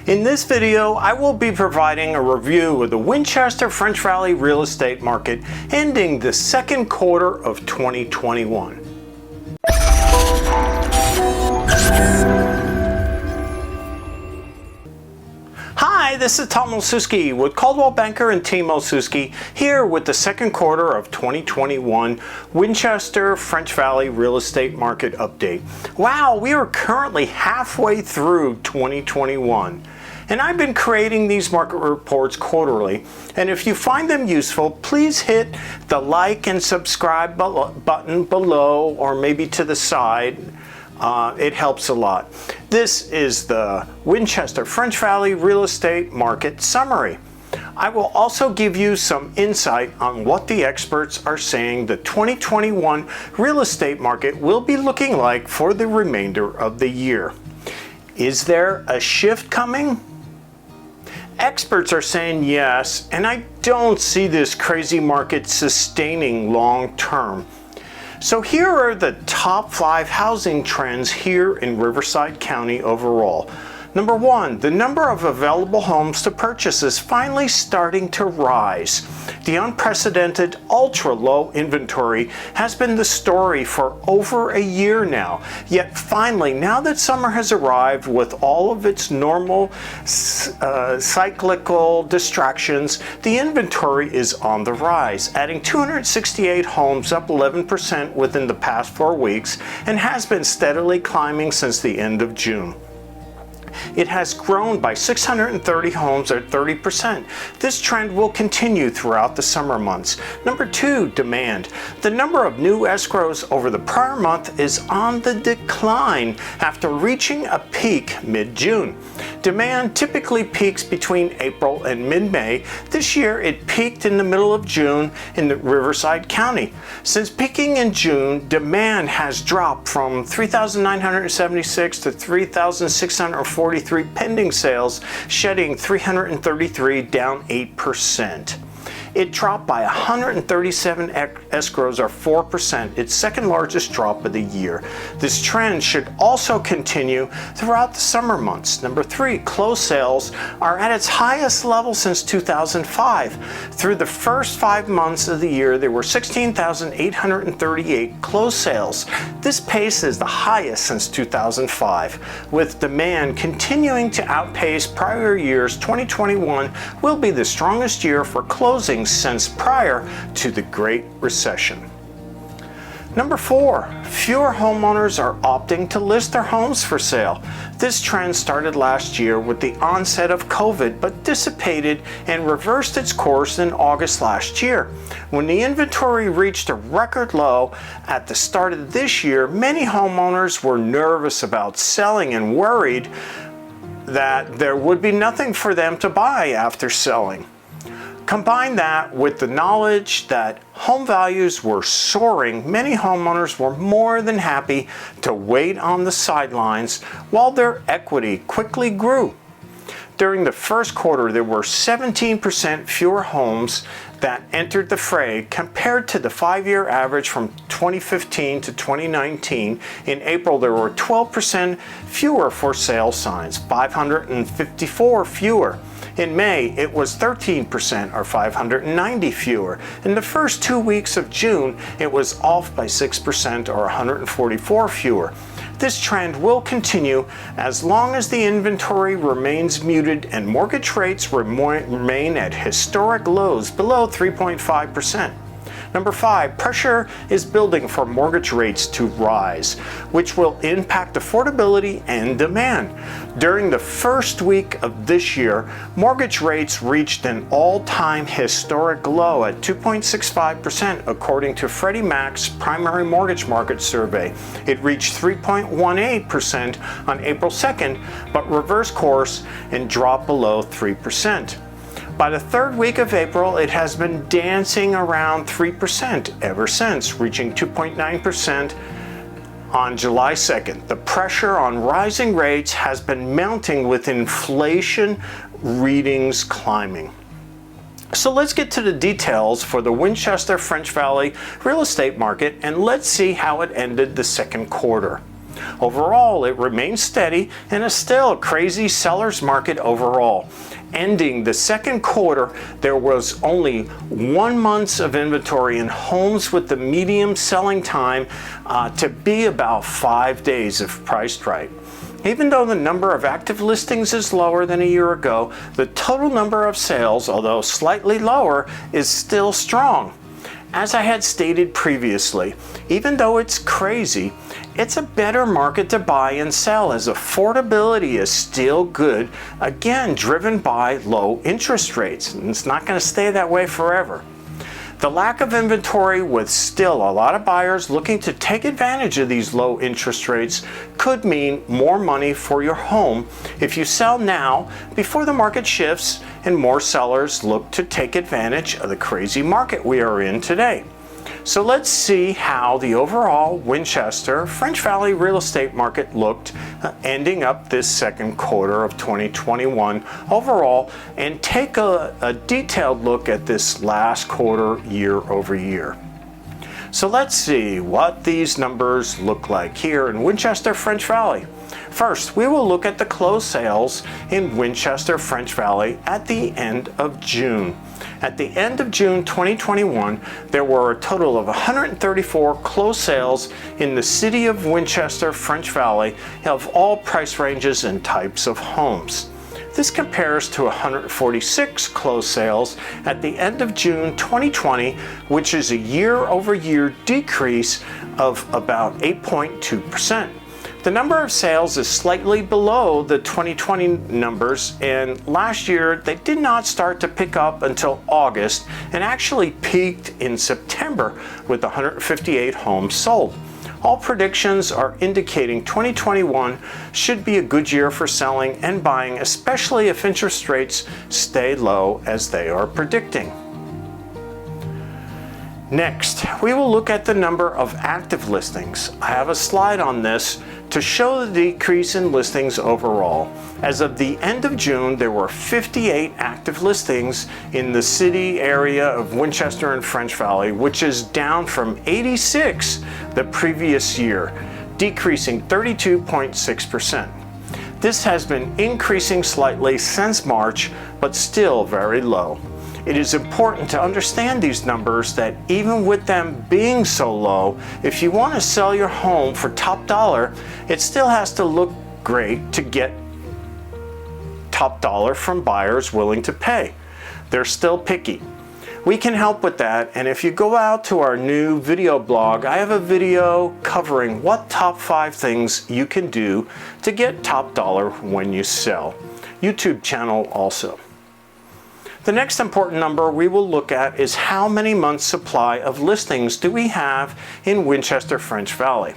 In this video, I will be providing a review of the Winchester French Valley real estate market ending the second quarter of 2021. Hi, this is Tom Olszewski with Coldwell Banker and Team Olszewski here with the second quarter of 2021 Winchester French Valley real estate market update. Wow, we are currently halfway through 2021. And I've been creating these market reports quarterly, and if you find them useful, please hit the like and subscribe button below or maybe to the side. It helps a lot. This is the Winchester French Valley real estate market summary. I will also give you some insight on what the experts are saying the 2021 real estate market will be looking like for the remainder of the year. Is there a shift coming? Experts are saying yes, and I don't see this crazy market sustaining long term. So here are the top 5 housing trends here in Riverside County overall. Number 1, the number of available homes to purchase is finally starting to rise. The unprecedented ultra-low inventory has been the story for over a year now. Yet finally, now that summer has arrived with all of its normal cyclical distractions, the inventory is on the rise, adding 268 homes, up 11% within the past 4 weeks, and has been steadily climbing since the end of June. It has grown by 630 homes or 30%. This trend will continue throughout the summer months. Number 2, demand. The number of new escrows over the prior month is on the decline after reaching a peak mid-June. Demand typically peaks between April and mid-May. This year it peaked in the middle of June in the Riverside County. Since peaking in June, demand has dropped from 3,976 to 3,643 pending sales, shedding 333, down 8%. It dropped by 137 escrows or 4%, its second largest drop of the year. This trend should also continue throughout the summer months. Number 3, closed sales are at its highest level since 2005. Through the first 5 months of the year, there were 16,838 closed sales. This pace is the highest since 2005. With demand continuing to outpace prior years, 2021 will be the strongest year for closing since prior to the Great Recession. Number 4, fewer homeowners are opting to list their homes for sale. This trend started last year with the onset of COVID, but dissipated and reversed its course in August last year. When the inventory reached a record low at the start of this year, many homeowners were nervous about selling and worried that there would be nothing for them to buy after selling. Combine that with the knowledge that home values were soaring, many homeowners were more than happy to wait on the sidelines while their equity quickly grew. During the first quarter, there were 17% fewer homes that entered the fray compared to the 5-year average from 2015 to 2019. In April, there were 12% fewer for sale signs, 554 fewer. In May, it was 13% or 590 fewer. In the first 2 weeks of June, it was off by 6% or 144 fewer. This trend will continue as long as the inventory remains muted and mortgage rates remain at historic lows below 3.5%. Number 5, pressure is building for mortgage rates to rise, which will impact affordability and demand. During the first week of this year, mortgage rates reached an all-time historic low at 2.65% according to Freddie Mac's primary mortgage market survey. It reached 3.18% on April 2nd, but reversed course and dropped below 3%. By the third week of April, it has been dancing around 3% ever since, reaching 2.9% on July 2nd. The pressure on rising rates has been mounting with inflation readings climbing. So let's get to the details for the Winchester French Valley real estate market, and let's see how it ended the second quarter. Overall, it remains steady and is still a crazy seller's market overall. Ending the second quarter, there was only 1 month of inventory in homes with the median selling time to be about 5 days if priced right. Even though the number of active listings is lower than a year ago, the total number of sales, although slightly lower, is still strong. As I had stated previously, even though it's crazy, it's a better market to buy and sell as affordability is still good, again driven by low interest rates, and it's not going to stay that way forever. The lack of inventory with still a lot of buyers looking to take advantage of these low interest rates could mean more money for your home if you sell now before the market shifts and more sellers look to take advantage of the crazy market we are in today. So let's see how the overall Winchester French Valley real estate market looked ending up this second quarter of 2021 overall, and take a detailed look at this last quarter year over year. So let's see what these numbers look like here in Winchester French Valley. First, we will look at the closed sales in Winchester French Valley at the end of June. At the end of June 2021, there were a total of 134 closed sales in the city of Winchester French Valley of all price ranges and types of homes. This compares to 146 closed sales at the end of June 2020, which is a year-over-year decrease of about 8.2%. The number of sales is slightly below the 2020 numbers, and last year they did not start to pick up until August and actually peaked in September with 158 homes sold. All predictions are indicating 2021 should be a good year for selling and buying, especially if interest rates stay low as they are predicting. Next, we will look at the number of active listings. I have a slide on this to show the decrease in listings overall. As of the end of June, there were 58 active listings in the city area of Winchester and French Valley, which is down from 86 the previous year, decreasing 32.6%. This has been increasing slightly since March, but still very low. It is important to understand these numbers that even with them being so low, if you want to sell your home for top dollar, it still has to look great to get top dollar from buyers willing to pay. They're still picky. We can help with that, and if you go out to our new video blog, I have a video covering what top 5 things you can do to get top dollar when you sell. YouTube channel also. The next important number we will look at is how many months supply of listings do we have in Winchester French Valley.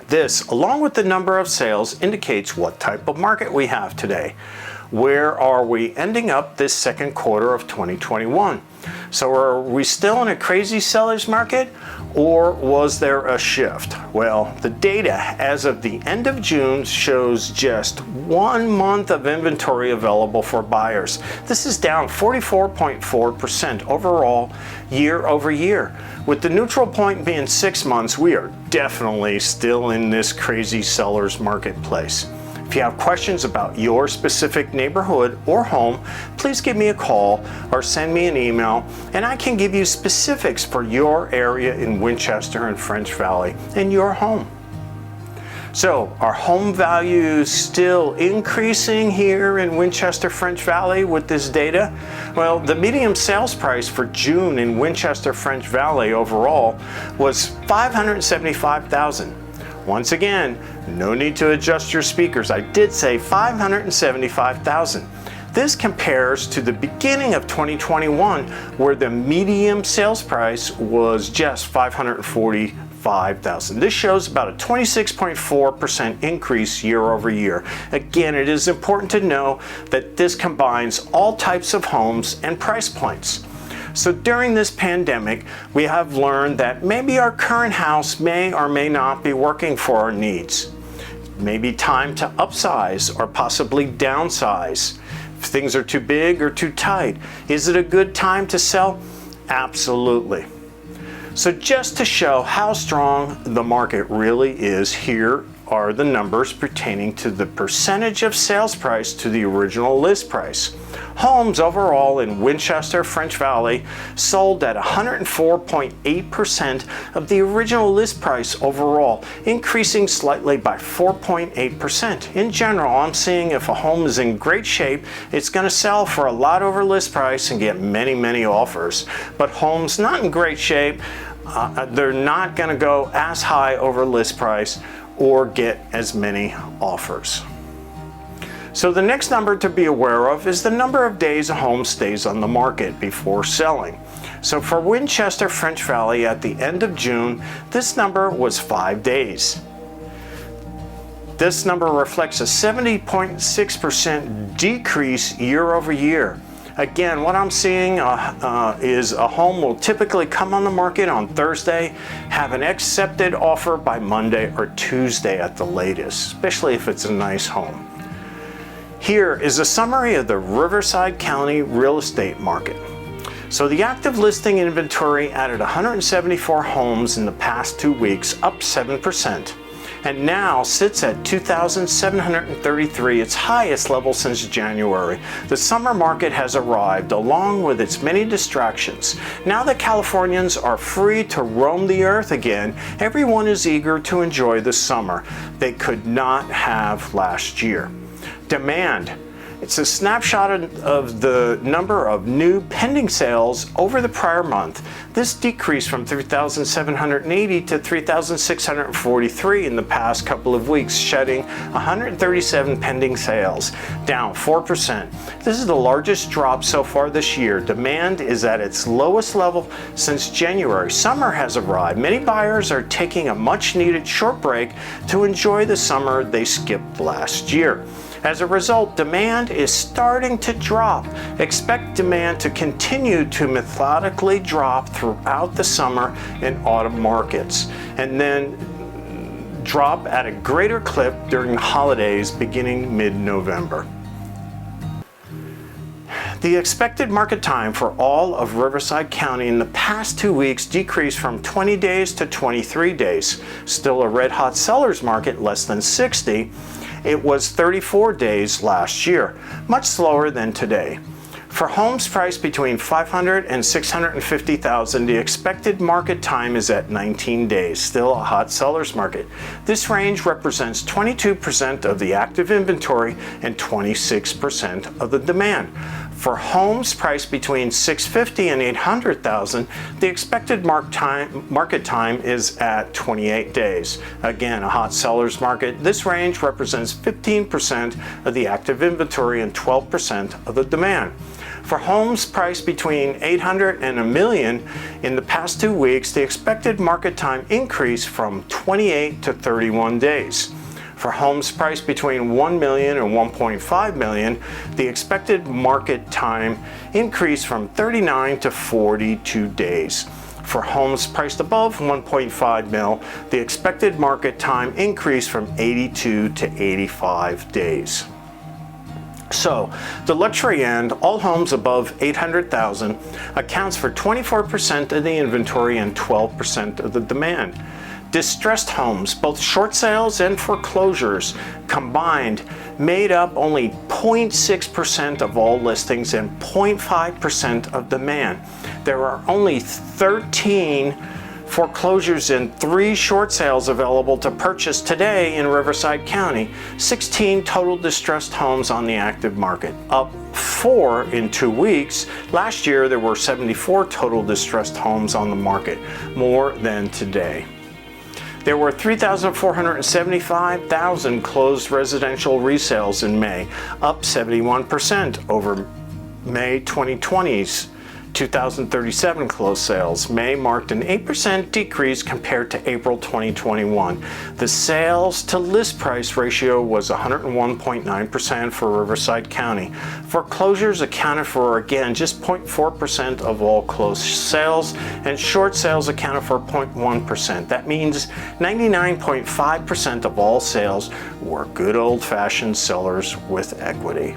This, along with the number of sales, indicates what type of market we have today. Where are we ending up this second quarter of 2021? So are we still in a crazy seller's market, or was there a shift? Well, the data as of the end of June shows just 1 month of inventory available for buyers. This is down 44.4% overall year over year. With the neutral point being 6 months, we are definitely still in this crazy seller's marketplace. If you have questions about your specific neighborhood or home, please give me a call or send me an email, and I can give you specifics for your area in Winchester and French Valley and your home. So, are home values still increasing here in Winchester French Valley with this data? Well, the median sales price for June in Winchester French Valley overall was $575,000. Once again, no need to adjust your speakers. I did say $575,000. This compares to the beginning of 2021, where the median sales price was just $545,000. This shows about a 26.4% increase year over year. Again, it is important to know that this combines all types of homes and price points. So during this pandemic, we have learned that maybe our current house may or may not be working for our needs. Maybe time to upsize or possibly downsize. If things are too big or too tight, is it a good time to sell? Absolutely. So just to show how strong the market really is here are the numbers pertaining to the percentage of sales price to the original list price. Homes overall in Winchester, French Valley sold at 104.8% of the original list price overall, increasing slightly by 4.8%. In general, I'm seeing if a home is in great shape, it's going to sell for a lot over list price and get many offers. But homes not in great shape, they're not going to go as high over list price or get as many offers. So the next number to be aware of is the number of days a home stays on the market before selling. So for Winchester, French Valley at the end of June, this number was 5 days. This number reflects a 70.6% decrease year over year. Again, what I'm seeing is a home will typically come on the market on Thursday, have an accepted offer by Monday or Tuesday at the latest, especially if it's a nice home. Here is a summary of the Riverside County real estate market. So the active listing inventory added 174 homes in the past 2 weeks, up 7%, and now sits at 2,733, its highest level since January. The summer market has arrived, along with its many distractions. Now that Californians are free to roam the earth again, everyone is eager to enjoy the summer they could not have last year. Demand. It's a snapshot of the number of new pending sales over the prior month. This decreased from 3,780 to 3,643 in the past couple of weeks, shedding 137 pending sales, down 4%. This is the largest drop so far this year. Demand is at its lowest level since January. Summer has arrived. Many buyers are taking a much-needed short break to enjoy the summer they skipped last year. As a result, demand is starting to drop. Expect demand to continue to methodically drop throughout the summer and autumn markets, and then drop at a greater clip during the holidays beginning mid-November. The expected market time for all of Riverside County in the past 2 weeks decreased from 20 days to 23 days. Still a red-hot seller's market, less than 60. It was 34 days last year, much slower than today. For homes priced between $500,000 and $650,000, the expected market time is at 19 days, still a hot seller's market. This range represents 22% of the active inventory and 26% of the demand. For homes priced between $650,000 and $800,000, the expected market time is at 28 days. Again, a hot seller's market. This range represents 15% of the active inventory and 12% of the demand. For homes priced between $800,000 and $1 million in the past 2 weeks, the expected market time increased from 28 to 31 days. For homes priced between $1 million and $1.5 million, the expected market time increased from 39 to 42 days. For homes priced above $1.5 million, the expected market time increased from 82 to 85 days. So, the luxury end, all homes above $800,000, accounts for 24% of the inventory and 12% of the demand. Distressed homes, both short sales and foreclosures combined, made up only 0.6% of all listings and 0.5% of demand. There are only 13 foreclosures and 3 short sales available to purchase today in Riverside County. 16 total distressed homes on the active market, up 4 in 2 weeks. Last year there were 74 total distressed homes on the market, more than today. There were 3,475,000 closed residential resales in May, up 71% over May 2020's 2,037 closed sales. May marked an 8% decrease compared to April 2021. The sales to list price ratio was 101.9% for Riverside County. Foreclosures accounted for, again, just 0.4% of all closed sales, and short sales accounted for 0.1%. That means 99.5% of all sales were good old-fashioned sellers with equity.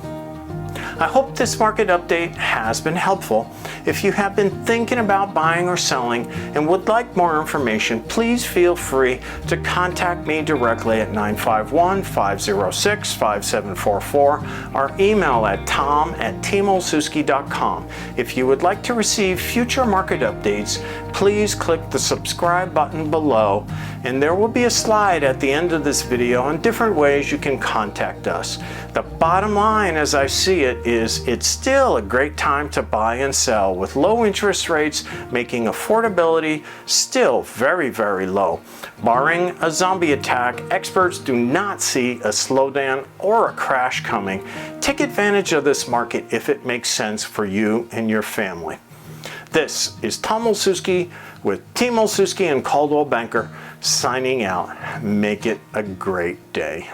I hope this market update has been helpful. If you have been thinking about buying or selling and would like more information, please feel free to contact me directly at 951-506-5744 or email at tom@teamolsuski.com. If you would like to receive future market updates, please click the subscribe button below, and there will be a slide at the end of this video on different ways you can contact us. The bottom line, as I see it, is it's still a great time to buy and sell, with low interest rates making affordability still very, very low. Barring a zombie attack, experts do not see a slowdown or a crash coming. Take advantage of this market if it makes sense for you and your family. This is Tom Olszewski with Team Olszewski and Coldwell Banker signing out. Make it a great day.